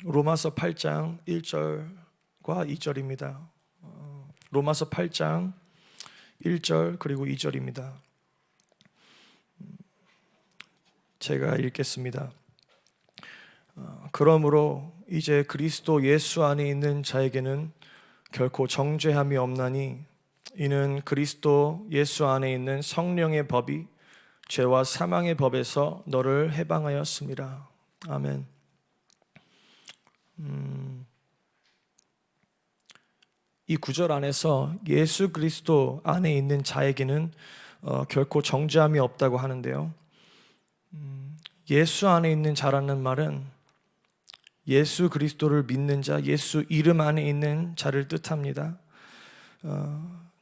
로마서 8장 1절과 2절입니다. 로마서 8장 1절 그리고 2절입니다. 제가 읽겠습니다. 그러므로 이제 그리스도 예수 안에 있는 자에게는 결코 정죄함이 없나니 이는 그리스도 예수 안에 있는 성령의 법이 죄와 사망의 법에서 너를 해방하였습니다. 아멘. 이 구절 안에서 예수 그리스도 안에 있는 자에게는 결코 정죄함이 없다고 하는데요. 예수 안에 있는 자라는 말은 예수 그리스도를 믿는 자, 예수 이름 안에 있는 자를 뜻합니다.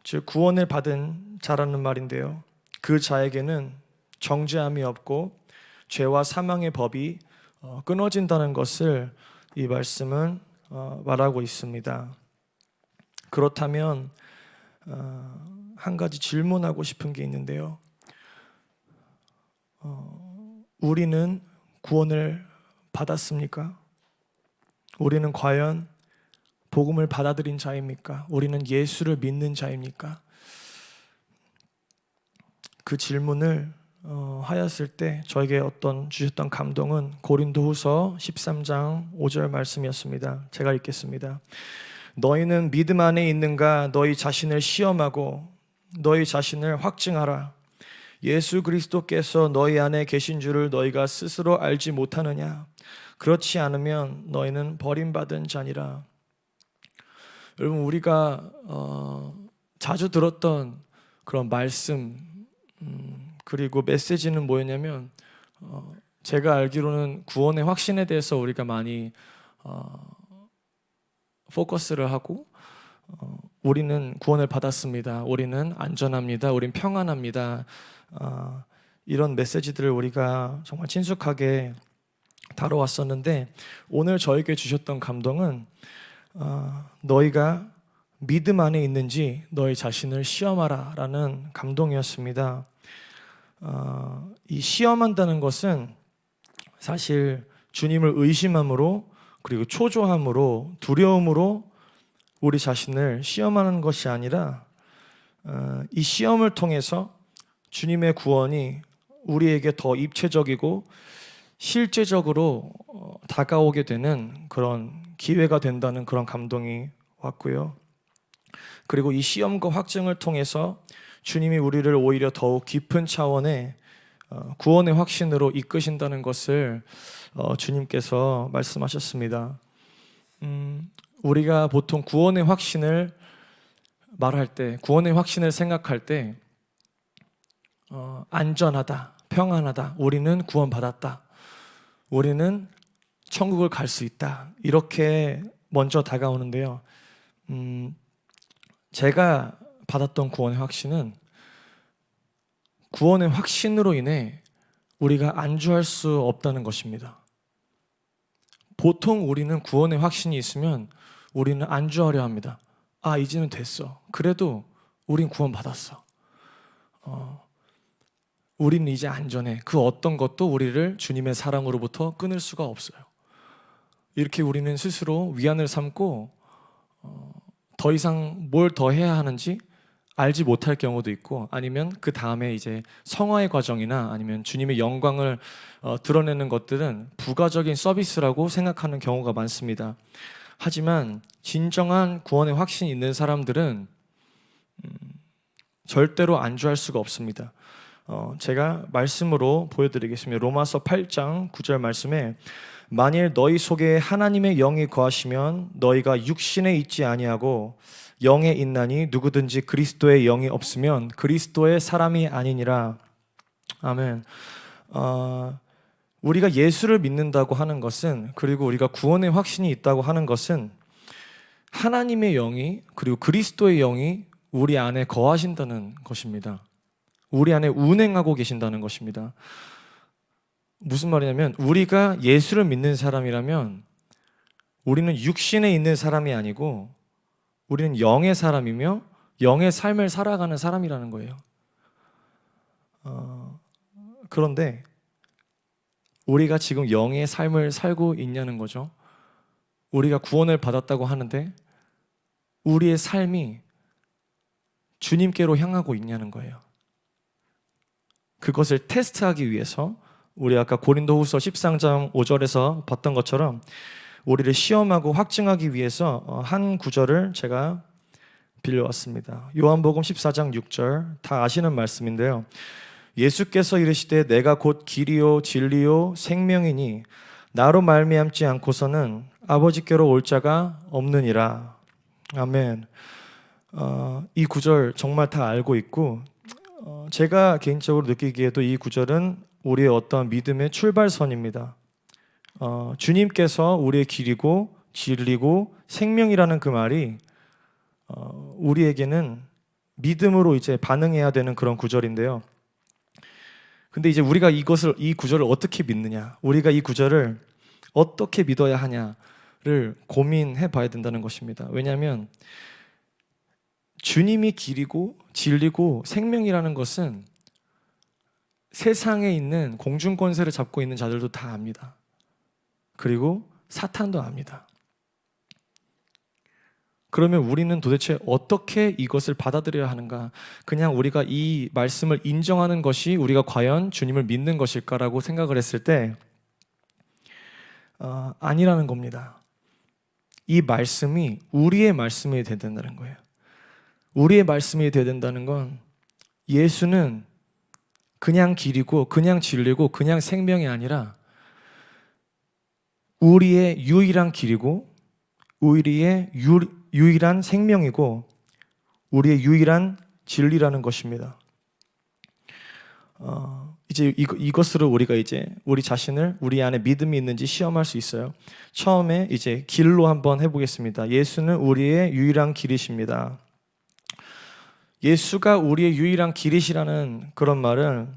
즉 구원을 받은 자라는 말인데요. 그 자에게는 정죄함이 없고 죄와 사망의 법이 끊어진다는 것을 이 말씀은 말하고 있습니다. 그렇다면 한 가지 질문하고 싶은 게 있는데요. 우리는 구원을 받았습니까? 우리는 과연 복음을 받아들인 자입니까? 우리는 예수를 믿는 자입니까? 그 질문을 하였을 때 저에게 주셨던 감동은 고린도후서 13장 5절 말씀이었습니다. 제가 읽겠습니다. 너희는 믿음 안에 있는가? 너희 자신을 시험하고 너희 자신을 확증하라. 예수 그리스도께서 너희 안에 계신 줄을 너희가 스스로 알지 못하느냐? 그렇지 않으면 너희는 버림받은 자니라. 여러분, 우리가 자주 들었던 그런 말씀 그리고 메시지는 뭐였냐면 제가 알기로는 구원의 확신에 대해서 우리가 많이 포커스를 하고 우리는 구원을 받았습니다. 우리는 안전합니다. 우린 평안합니다. 이런 메시지들을 우리가 정말 친숙하게 다뤄왔었는데 오늘 저에게 주셨던 감동은 너희가 믿음 안에 있는지 너희 자신을 시험하라 라는 감동이었습니다. 이 시험한다는 것은 사실 주님을 의심함으로 그리고 초조함으로 두려움으로 우리 자신을 시험하는 것이 아니라 이 시험을 통해서 주님의 구원이 우리에게 더 입체적이고 실제적으로 다가오게 되는 그런 기회가 된다는 그런 감동이 왔고요. 그리고 이 시험과 확증을 통해서 주님이 우리를 오히려 더욱 깊은 차원의 구원의 확신으로 이끄신다는 것을 주님께서 말씀하셨습니다. 우리가 보통 구원의 확신을 말할 때, 구원의 확신을 생각할 때 안전하다, 평안하다, 우리는 구원받았다, 우리는 천국을 갈 수 있다, 이렇게 먼저 다가오는데요. 제가 받았던 구원의 확신은 구원의 확신으로 인해 우리가 안주할 수 없다는 것입니다. 보통 우리는 구원의 확신이 있으면 우리는 안주하려 합니다. 이제는 됐어. 그래도 우린 구원받았어. 우리는 이제 안전해. 그 어떤 것도 우리를 주님의 사랑으로부터 끊을 수가 없어요. 이렇게 우리는 스스로 위안을 삼고 더 이상 뭘 더 해야 하는지 알지 못할 경우도 있고, 아니면 그 다음에 이제 성화의 과정이나 아니면 주님의 영광을 드러내는 것들은 부가적인 서비스라고 생각하는 경우가 많습니다. 하지만 진정한 구원의 확신이 있는 사람들은 절대로 안주할 수가 없습니다. 제가 말씀으로 보여드리겠습니다. 로마서 8장 9절 말씀에 만일 너희 속에 하나님의 영이 거하시면 너희가 육신에 있지 아니하고 영에 있나니 누구든지 그리스도의 영이 없으면 그리스도의 사람이 아니니라. 아멘. 우리가 예수를 믿는다고 하는 것은, 그리고 우리가 구원의 확신이 있다고 하는 것은 하나님의 영이 그리고 그리스도의 영이 우리 안에 거하신다는 것입니다. 우리 안에 운행하고 계신다는 것입니다. 무슨 말이냐면 우리가 예수를 믿는 사람이라면 우리는 육신에 있는 사람이 아니고 우리는 영의 사람이며 영의 삶을 살아가는 사람이라는 거예요. 그런데 우리가 지금 영의 삶을 살고 있냐는 거죠. 우리가 구원을 받았다고 하는데 우리의 삶이 주님께로 향하고 있냐는 거예요. 그것을 테스트하기 위해서 우리 아까 고린도후서 13장 5절에서 봤던 것처럼 우리를 시험하고 확증하기 위해서 한 구절을 제가 빌려왔습니다. 요한복음 14장 6절, 다 아시는 말씀인데요. 예수께서 이르시되 내가 곧 길이요 진리요 생명이니 나로 말미암지 않고서는 아버지께로 올 자가 없느니라. 아멘. 이 구절 정말 다 알고 있고 제가 개인적으로 느끼기에도 이 구절은 우리의 어떤 믿음의 출발선입니다. 주님께서 우리의 길이고 진리고 생명이라는 그 말이 우리에게는 믿음으로 이제 반응해야 되는 그런 구절인데요. 근데 이제 우리가 이 구절을 어떻게 믿느냐, 우리가 이 구절을 어떻게 믿어야 하냐를 고민해 봐야 된다는 것입니다. 왜냐하면 주님이 길이고 진리고 생명이라는 것은 세상에 있는 공중권세를 잡고 있는 자들도 다 압니다. 그리고 사탄도 압니다. 그러면 우리는 도대체 어떻게 이것을 받아들여야 하는가? 그냥 우리가 이 말씀을 인정하는 것이 우리가 과연 주님을 믿는 것일까라고 생각을 했을 때 아니라는 겁니다. 이 말씀이 우리의 말씀이 되어야 된다는 거예요. 우리의 말씀이 되어야 된다는 건 예수는 그냥 길이고 그냥 진리고 그냥 생명이 아니라 우리의 유일한 길이고 우리의 유일한 생명이고 우리의 유일한 진리라는 것입니다. 이제 이것으로 우리가 이제 우리 자신을 우리 안에 믿음이 있는지 시험할 수 있어요. 처음에 이제 길로 한번 해보겠습니다. 예수는 우리의 유일한 길이십니다. 예수가 우리의 유일한 길이시라는 그런 말은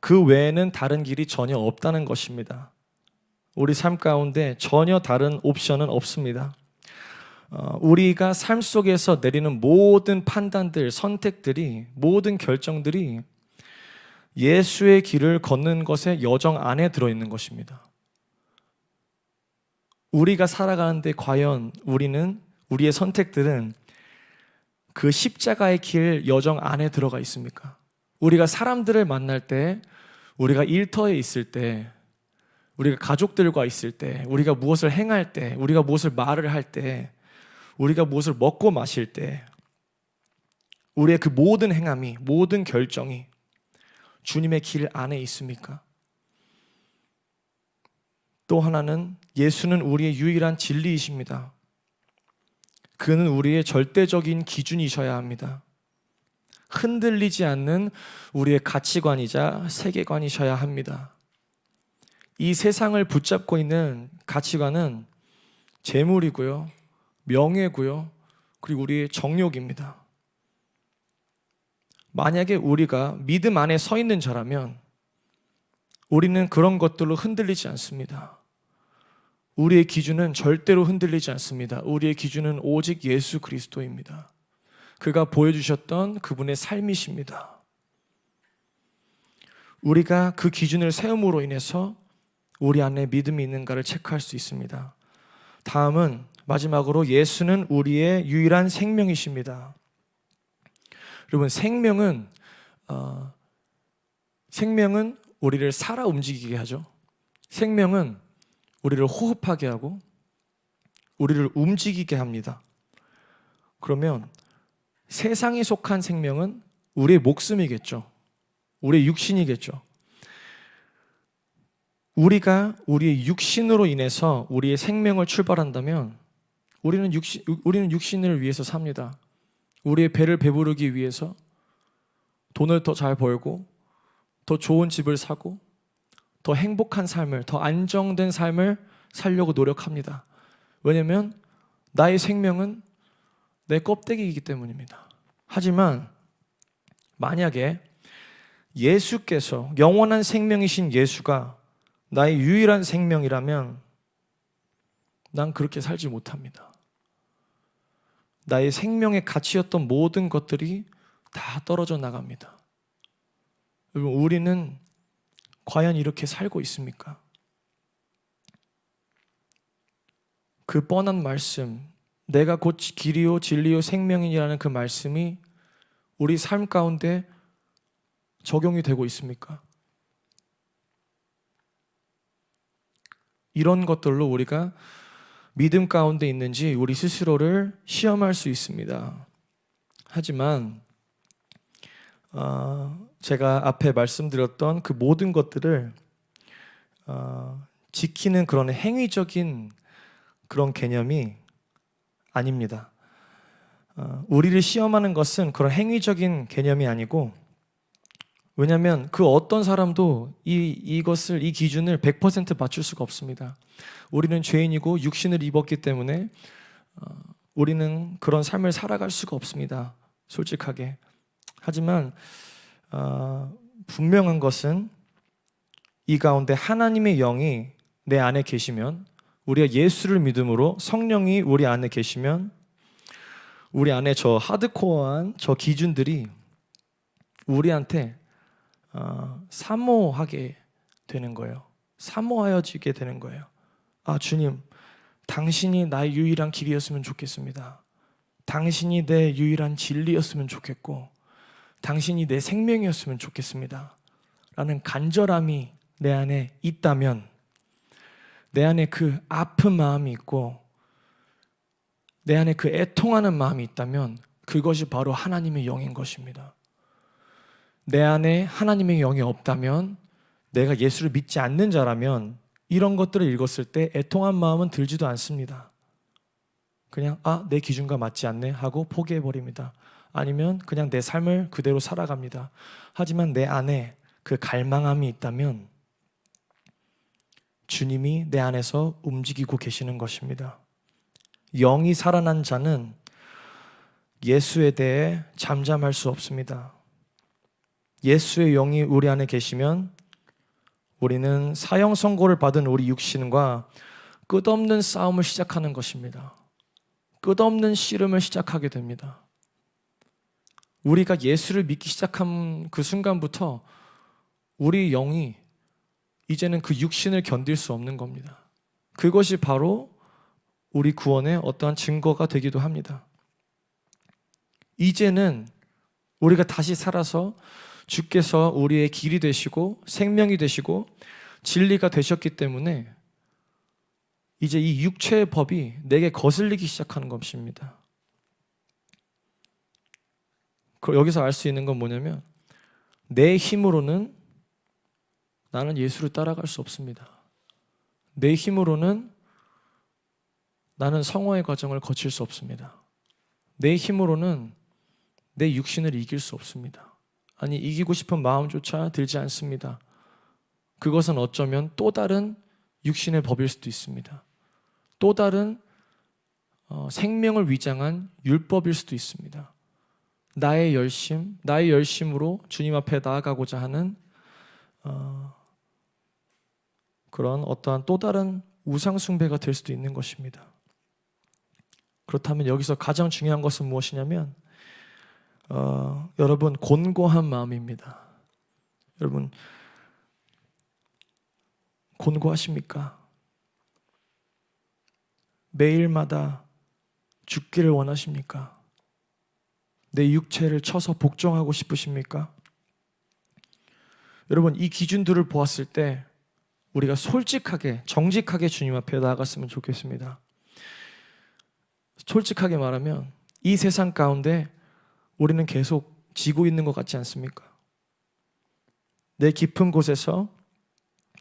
그 외에는 다른 길이 전혀 없다는 것입니다. 우리 삶 가운데 전혀 다른 옵션은 없습니다. 우리가 삶 속에서 내리는 모든 판단들, 선택들이, 모든 결정들이 예수의 길을 걷는 것의 여정 안에 들어있는 것입니다. 우리가 살아가는데 과연 우리의 선택들은 그 십자가의 길 여정 안에 들어가 있습니까? 우리가 사람들을 만날 때, 우리가 일터에 있을 때, 우리가 가족들과 있을 때, 우리가 무엇을 행할 때, 우리가 무엇을 말을 할 때, 우리가 무엇을 먹고 마실 때 우리의 그 모든 행함이, 모든 결정이 주님의 길 안에 있습니까? 또 하나는 예수는 우리의 유일한 진리이십니다. 그는 우리의 절대적인 기준이셔야 합니다. 흔들리지 않는 우리의 가치관이자 세계관이셔야 합니다. 이 세상을 붙잡고 있는 가치관은 재물이고요, 명예고요, 그리고 우리의 정욕입니다. 만약에 우리가 믿음 안에 서 있는 자라면 우리는 그런 것들로 흔들리지 않습니다. 우리의 기준은 절대로 흔들리지 않습니다. 우리의 기준은 오직 예수 그리스도입니다. 그가 보여주셨던 그분의 삶이십니다. 우리가 그 기준을 세움으로 인해서 우리 안에 믿음이 있는가를 체크할 수 있습니다. 다음은 마지막으로 예수는 우리의 유일한 생명이십니다. 여러분, 생명은 우리를 살아 움직이게 하죠. 생명은 우리를 호흡하게 하고 우리를 움직이게 합니다. 그러면 세상에 속한 생명은 우리의 목숨이겠죠. 우리의 육신이겠죠. 우리가 우리의 육신으로 인해서 우리의 생명을 출발한다면 우리는 육신을 위해서 삽니다. 우리의 배를 배부르기 위해서 돈을 더 잘 벌고 더 좋은 집을 사고 더 행복한 삶을, 더 안정된 삶을 살려고 노력합니다. 왜냐하면 나의 생명은 내 껍데기이기 때문입니다. 하지만 만약에 예수께서, 영원한 생명이신 예수가 나의 유일한 생명이라면 난 그렇게 살지 못합니다. 나의 생명의 가치였던 모든 것들이 다 떨어져 나갑니다. 여러분, 우리는 과연 이렇게 살고 있습니까? 그 뻔한 말씀, 내가 곧 길이요 진리요 생명이라는 그 말씀이 우리 삶 가운데 적용이 되고 있습니까? 이런 것들로 우리가 믿음 가운데 있는지 우리 스스로를 시험할 수 있습니다. 하지만 제가 앞에 말씀드렸던 그 모든 것들을 지키는 그런 행위적인 그런 개념이 아닙니다. 우리를 시험하는 것은 그런 행위적인 개념이 아니고, 왜냐하면 그 어떤 사람도 이 기준을 100% 맞출 수가 없습니다. 우리는 죄인이고 육신을 입었기 때문에 우리는 그런 삶을 살아갈 수가 없습니다. 솔직하게. 하지만 분명한 것은 이 가운데 하나님의 영이 내 안에 계시면, 우리가 예수를 믿음으로 성령이 우리 안에 계시면 우리 안에 저 하드코어한 저 기준들이 우리한테 사모하게 되는 거예요. 사모하여지게 되는 거예요. 아, 주님, 당신이 나의 유일한 길이었으면 좋겠습니다. 당신이 내 유일한 진리였으면 좋겠고, 당신이 내 생명이었으면 좋겠습니다. 라는 간절함이 내 안에 있다면, 내 안에 그 아픈 마음이 있고 내 안에 그 애통하는 마음이 있다면 그것이 바로 하나님의 영인 것입니다. 내 안에 하나님의 영이 없다면, 내가 예수를 믿지 않는 자라면 이런 것들을 읽었을 때 애통한 마음은 들지도 않습니다. 그냥 내 기준과 맞지 않네 하고 포기해버립니다. 아니면 그냥 내 삶을 그대로 살아갑니다. 하지만 내 안에 그 갈망함이 있다면 주님이 내 안에서 움직이고 계시는 것입니다. 영이 살아난 자는 예수에 대해 잠잠할 수 없습니다. 예수의 영이 우리 안에 계시면 우리는 사형 선고를 받은 우리 육신과 끝없는 싸움을 시작하는 것입니다. 끝없는 씨름을 시작하게 됩니다. 우리가 예수를 믿기 시작한 그 순간부터 우리 영이 이제는 그 육신을 견딜 수 없는 겁니다. 그것이 바로 우리 구원의 어떠한 증거가 되기도 합니다. 이제는 우리가 다시 살아서 주께서 우리의 길이 되시고 생명이 되시고 진리가 되셨기 때문에 이제 이 육체의 법이 내게 거슬리기 시작하는 것입니다. 여기서 알 수 있는 건 뭐냐면, 내 힘으로는 나는 예수를 따라갈 수 없습니다. 내 힘으로는 나는 성화의 과정을 거칠 수 없습니다. 내 힘으로는 내 육신을 이길 수 없습니다. 아니, 이기고 싶은 마음조차 들지 않습니다. 그것은 어쩌면 또 다른 육신의 법일 수도 있습니다. 또 다른 생명을 위장한 율법일 수도 있습니다. 나의 열심으로 주님 앞에 나아가고자 하는 그런 어떠한 또 다른 우상 숭배가 될 수도 있는 것입니다. 그렇다면 여기서 가장 중요한 것은 무엇이냐면 여러분, 곤고한 마음입니다. 여러분, 곤고하십니까? 매일마다 죽기를 원하십니까? 내 육체를 쳐서 복종하고 싶으십니까? 여러분, 이 기준들을 보았을 때 우리가 솔직하게, 정직하게 주님 앞에 나아갔으면 좋겠습니다. 솔직하게 말하면 이 세상 가운데 우리는 계속 지고 있는 것 같지 않습니까? 내 깊은 곳에서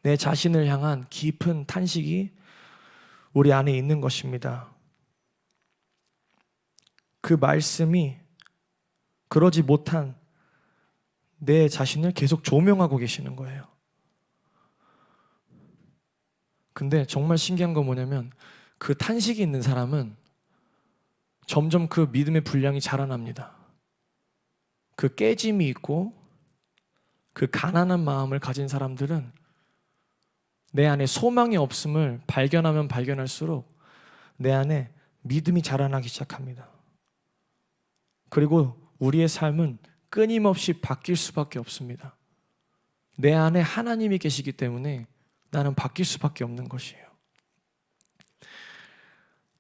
내 자신을 향한 깊은 탄식이 우리 안에 있는 것입니다. 그 말씀이 그러지 못한 내 자신을 계속 조명하고 계시는 거예요. 근데 정말 신기한 건 뭐냐면, 그 탄식이 있는 사람은 점점 그 믿음의 분량이 자라납니다. 그 깨짐이 있고 그 가난한 마음을 가진 사람들은 내 안에 소망이 없음을 발견하면 발견할수록 내 안에 믿음이 자라나기 시작합니다. 그리고 우리의 삶은 끊임없이 바뀔 수밖에 없습니다. 내 안에 하나님이 계시기 때문에 나는 바뀔 수밖에 없는 것이에요.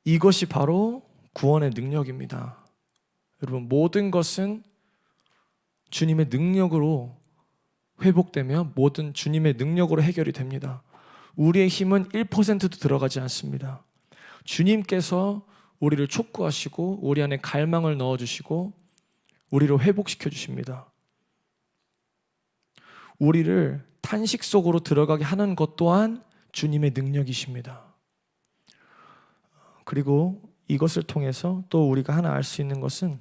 이것이 바로 구원의 능력입니다. 여러분, 모든 것은 주님의 능력으로 회복되며 모든 주님의 능력으로 해결이 됩니다. 우리의 힘은 1%도 들어가지 않습니다. 주님께서 우리를 촉구하시고 우리 안에 갈망을 넣어주시고 우리를 회복시켜 주십니다. 우리를 탄식 속으로 들어가게 하는 것 또한 주님의 능력이십니다. 그리고 이것을 통해서 또 우리가 하나 알 수 있는 것은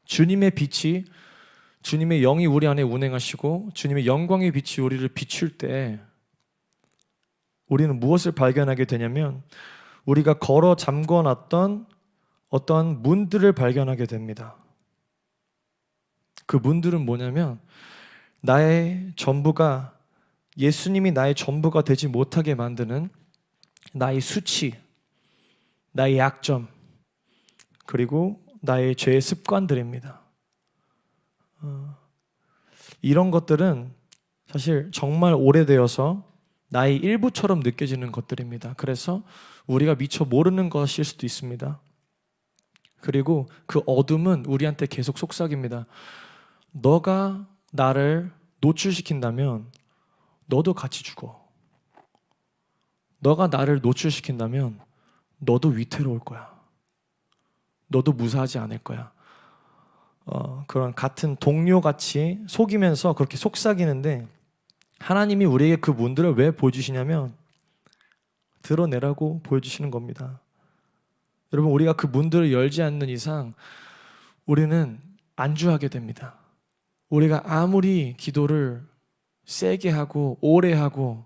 주님의 빛이, 주님의 영이 우리 안에 운행하시고 주님의 영광의 빛이 우리를 비출 때 우리는 무엇을 발견하게 되냐면 우리가 걸어 잠궈놨던 어떤 문들을 발견하게 됩니다. 그 문들은 뭐냐면 나의 전부가, 예수님이 나의 전부가 되지 못하게 만드는 나의 수치, 나의 약점, 그리고 나의 죄의 습관들입니다. 이런 것들은 사실 정말 오래되어서 나의 일부처럼 느껴지는 것들입니다. 그래서 우리가 미처 모르는 것일 수도 있습니다. 그리고 그 어둠은 우리한테 계속 속삭입니다. 너가 나를 노출시킨다면 너도 같이 죽어. 너가 나를 노출시킨다면 너도 위태로울 거야. 너도 무사하지 않을 거야. 그런 같은 동료같이 속이면서 그렇게 속삭이는데 하나님이 우리에게 그 문들을 왜 보여주시냐면 드러내라고 보여주시는 겁니다. 여러분, 우리가 그 문들을 열지 않는 이상 우리는 안주하게 됩니다. 우리가 아무리 기도를 세게 하고 오래 하고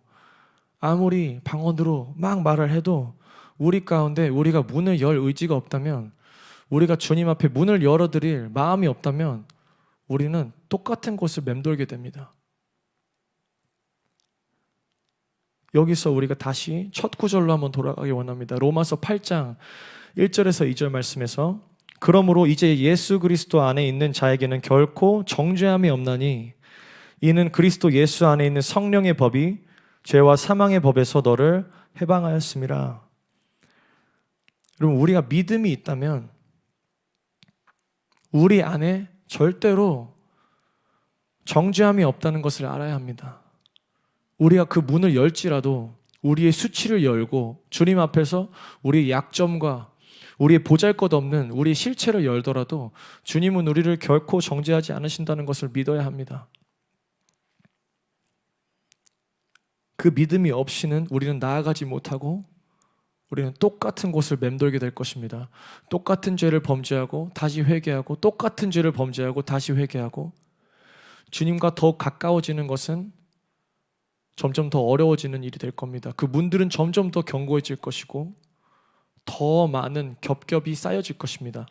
아무리 방언으로 막 말을 해도 우리 가운데 우리가 문을 열 의지가 없다면, 우리가 주님 앞에 문을 열어드릴 마음이 없다면 우리는 똑같은 곳을 맴돌게 됩니다. 여기서 우리가 다시 첫 구절로 한번 돌아가기 원합니다. 로마서 8장 1절에서 2절 말씀에서 그러므로 이제 예수 그리스도 안에 있는 자에게는 결코 정죄함이 없나니 이는 그리스도 예수 안에 있는 성령의 법이 죄와 사망의 법에서 너를 해방하였음이라. 여러분, 우리가 믿음이 있다면 우리 안에 절대로 정죄함이 없다는 것을 알아야 합니다. 우리가 그 문을 열지라도 우리의 수치를 열고 주님 앞에서 우리의 약점과 우리의 보잘것없는 우리의 실체를 열더라도 주님은 우리를 결코 정죄하지 않으신다는 것을 믿어야 합니다. 그 믿음이 없이는 우리는 나아가지 못하고 우리는 똑같은 곳을 맴돌게 될 것입니다. 똑같은 죄를 범죄하고 다시 회개하고 똑같은 죄를 범죄하고 다시 회개하고 주님과 더욱 가까워지는 것은 점점 더 어려워지는 일이 될 겁니다. 그 문들은 점점 더 견고해질 것이고 더 많은 겹겹이 쌓여질 것입니다.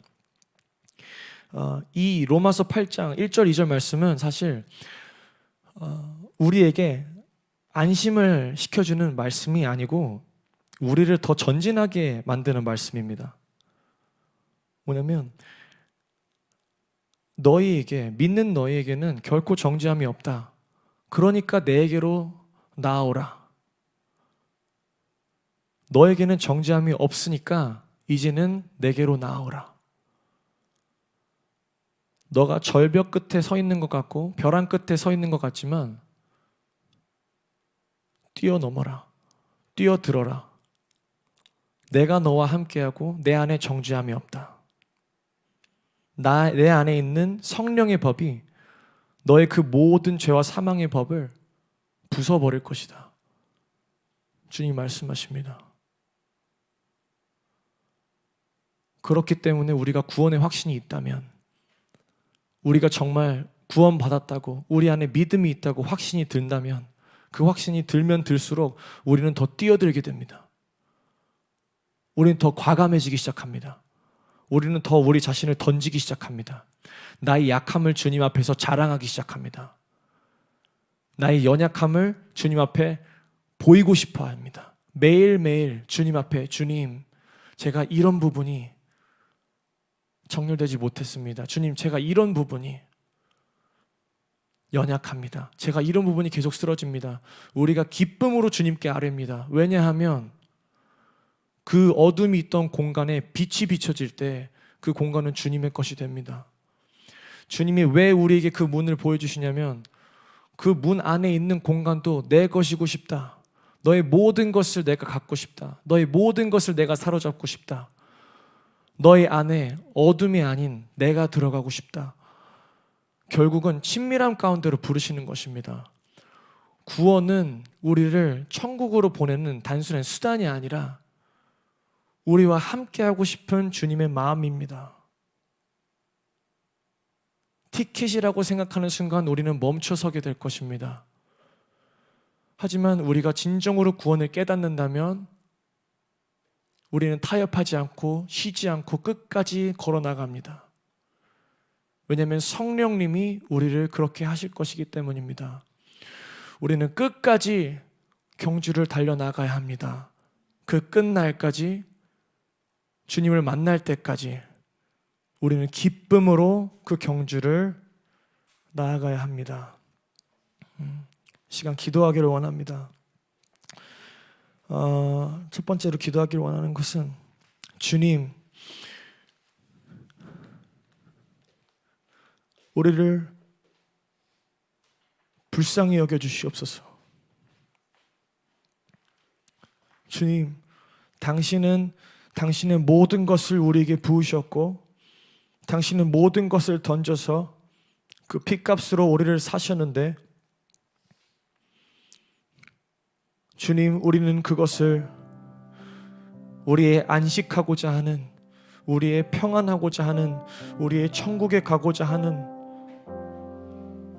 이 로마서 8장 1절 2절 말씀은 사실 우리에게 안심을 시켜주는 말씀이 아니고 우리를 더 전진하게 만드는 말씀입니다. 뭐냐면 너희에게, 믿는 너희에게는 결코 정죄함이 없다. 그러니까 내게로 나아오라. 너에게는 정죄함이 없으니까 이제는 내게로 나아오라. 너가 절벽 끝에 서 있는 것 같고 벼랑 끝에 서 있는 것 같지만 뛰어넘어라. 뛰어들어라. 내가 너와 함께하고 내 안에 정죄함이 없다. 내 안에 있는 성령의 법이 너의 그 모든 죄와 사망의 법을 부숴버릴 것이다. 주님 말씀하십니다. 그렇기 때문에 우리가 구원의 확신이 있다면, 우리가 정말 구원받았다고 우리 안에 믿음이 있다고 확신이 든다면 그 확신이 들면 들수록 우리는 더 뛰어들게 됩니다. 우리는 더 과감해지기 시작합니다. 우리는 더 우리 자신을 던지기 시작합니다. 나의 약함을 주님 앞에서 자랑하기 시작합니다. 나의 연약함을 주님 앞에 보이고 싶어 합니다. 매일매일 주님 앞에, 주님, 제가 이런 부분이 정렬되지 못했습니다. 주님, 제가 이런 부분이 연약합니다. 제가 이런 부분이 계속 쓰러집니다. 우리가 기쁨으로 주님께 아뢰입니다. 왜냐하면 그 어둠이 있던 공간에 빛이 비춰질 때 그 공간은 주님의 것이 됩니다. 주님이 왜 우리에게 그 문을 보여주시냐면 그 문 안에 있는 공간도 내 것이고 싶다. 너의 모든 것을 내가 갖고 싶다. 너의 모든 것을 내가 사로잡고 싶다. 너의 안에 어둠이 아닌 내가 들어가고 싶다. 결국은 친밀함 가운데로 부르시는 것입니다. 구원은 우리를 천국으로 보내는 단순한 수단이 아니라 우리와 함께하고 싶은 주님의 마음입니다. 티켓이라고 생각하는 순간 우리는 멈춰서게 될 것입니다. 하지만 우리가 진정으로 구원을 깨닫는다면 우리는 타협하지 않고 쉬지 않고 끝까지 걸어나갑니다. 왜냐하면 성령님이 우리를 그렇게 하실 것이기 때문입니다. 우리는 끝까지 경주를 달려나가야 합니다. 그 끝날까지, 주님을 만날 때까지 우리는 기쁨으로 그 경주를 나아가야 합니다. 시간 기도하기를 원합니다. 첫 번째로 기도하기를 원하는 것은 주님, 우리를 불쌍히 여겨주시옵소서. 주님, 당신은 당신의 모든 것을 우리에게 부으셨고 당신은 모든 것을 던져서 그 핏값으로 우리를 사셨는데 주님, 우리는 그것을 우리의 안식하고자 하는, 우리의 평안하고자 하는, 우리의 천국에 가고자 하는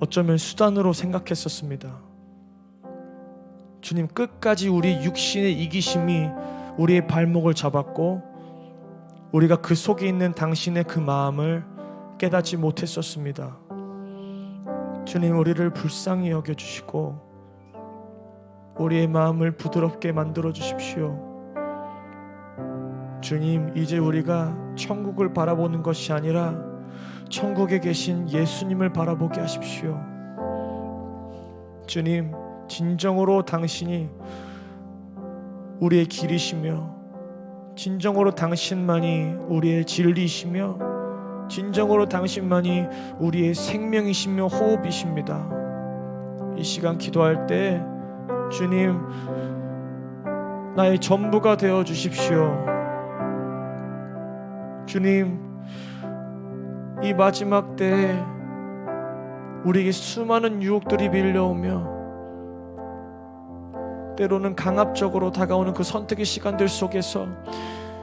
어쩌면 수단으로 생각했었습니다. 주님, 끝까지 우리 육신의 이기심이 우리의 발목을 잡았고 우리가 그 속에 있는 당신의 그 마음을 깨닫지 못했었습니다. 주님, 우리를 불쌍히 여겨주시고 우리의 마음을 부드럽게 만들어 주십시오. 주님, 이제 우리가 천국을 바라보는 것이 아니라 천국에 계신 예수님을 바라보게 하십시오. 주님, 진정으로 당신이 우리의 길이시며 진정으로 당신만이 우리의 진리이시며 진정으로 당신만이 우리의 생명이시며 호흡이십니다. 이 시간 기도할 때 주님, 나의 전부가 되어 주십시오. 주님, 이 마지막 때에 우리에게 수많은 유혹들이 밀려오며 때로는 강압적으로 다가오는 그 선택의 시간들 속에서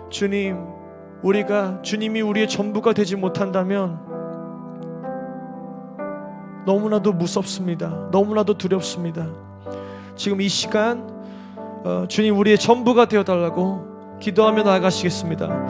주님, 우리가 주님이 우리의 전부가 되지 못한다면 너무나도 무섭습니다. 너무나도 두렵습니다. 지금 이 시간 주님, 우리의 전부가 되어달라고 기도하며 나아가시겠습니다.